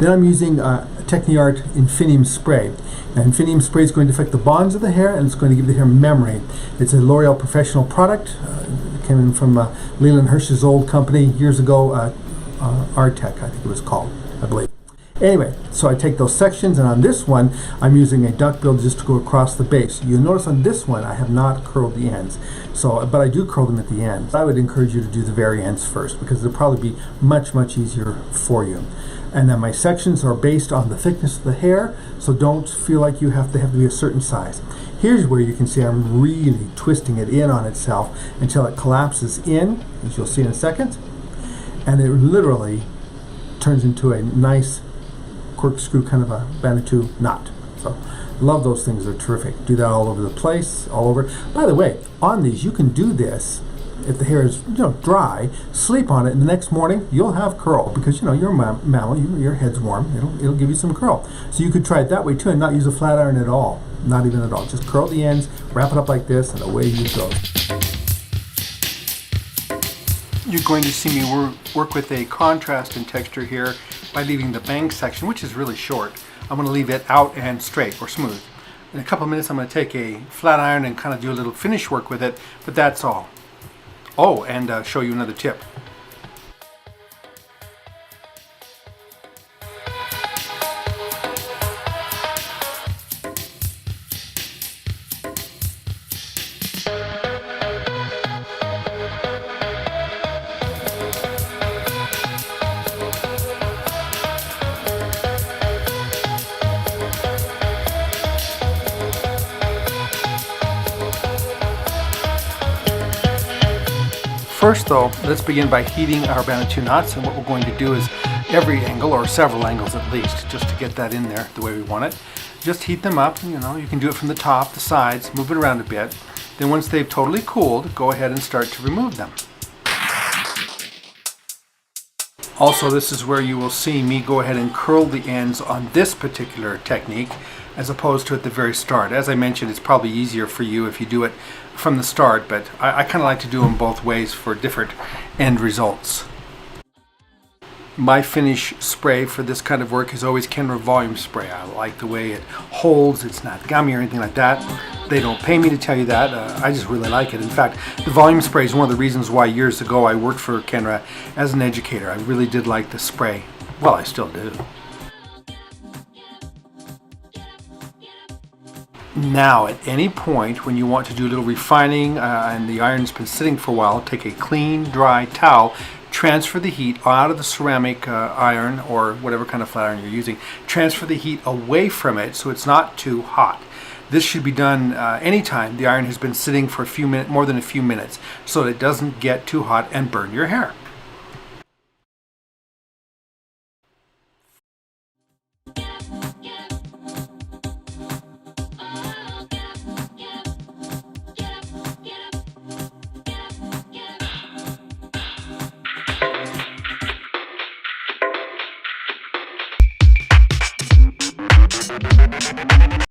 Then I'm using Techniart Infinium Spray. Now, Infinium Spray is going to affect the bonds of the hair, and it's going to give the hair memory. It's a L'Oreal professional product. It came in from Leland Hirsch's old company years ago, Artec, I think it was called, I believe. Anyway, so I take those sections, and on this one, I'm using a duckbill just to go across the base. You'll notice on this one, I have not curled the ends, but I do curl them at the ends. I would encourage you to do the very ends first, because it'll probably be much, much easier for you. And then my sections are based on the thickness of the hair, so don't feel like you have to be a certain size. Here's where you can see I'm really twisting it in on itself until it collapses in, as you'll see in a second, and it literally turns into a nice corkscrew kind of a Bantu knot. So love those things, they're terrific. Do that all over the place, all over. By the way, on these you can do this if the hair is dry, sleep on it, and the next morning you'll have curl, because you're a mammal, your head's warm, it'll give you some curl. So you could try it that way too and not use a flat iron at all, not even at all. Just curl the ends, wrap it up like this, and away you go. You're going to see me work with a contrast and texture here by leaving the bang section, which is really short. I'm going to leave it out and straight or smooth. In a couple of minutes I'm going to take a flat iron and kind of do a little finish work with it, but that's all. Oh, and show you another tip. First though, let's begin by heating our Bantu knots, and what we're going to do is every angle, or several angles at least, just to get that in there the way we want it. Just heat them up, you can do it from the top, the sides, move it around a bit. Then once they've totally cooled, go ahead and start to remove them. Also, this is where you will see me go ahead and curl the ends on this particular technique, as opposed to at the very start. As I mentioned, it's probably easier for you if you do it from the start, but I kind of like to do them both ways for different end results. My finish spray for this kind of work is always Kenra Volume Spray. I like the way it holds, it's not gummy or anything like that. They don't pay me to tell you that, I just really like it. In fact, the volume spray is one of the reasons why years ago I worked for Kenra as an educator. I really did like the spray. Well, I still do. Now, at any point when you want to do a little refining and the iron's been sitting for a while, take a clean, dry towel, transfer the heat out of the ceramic iron or whatever kind of flat iron you're using. Transfer the heat away from it so it's not too hot. This should be done anytime the iron has been sitting for more than a few minutes, so that it doesn't get too hot and burn your hair.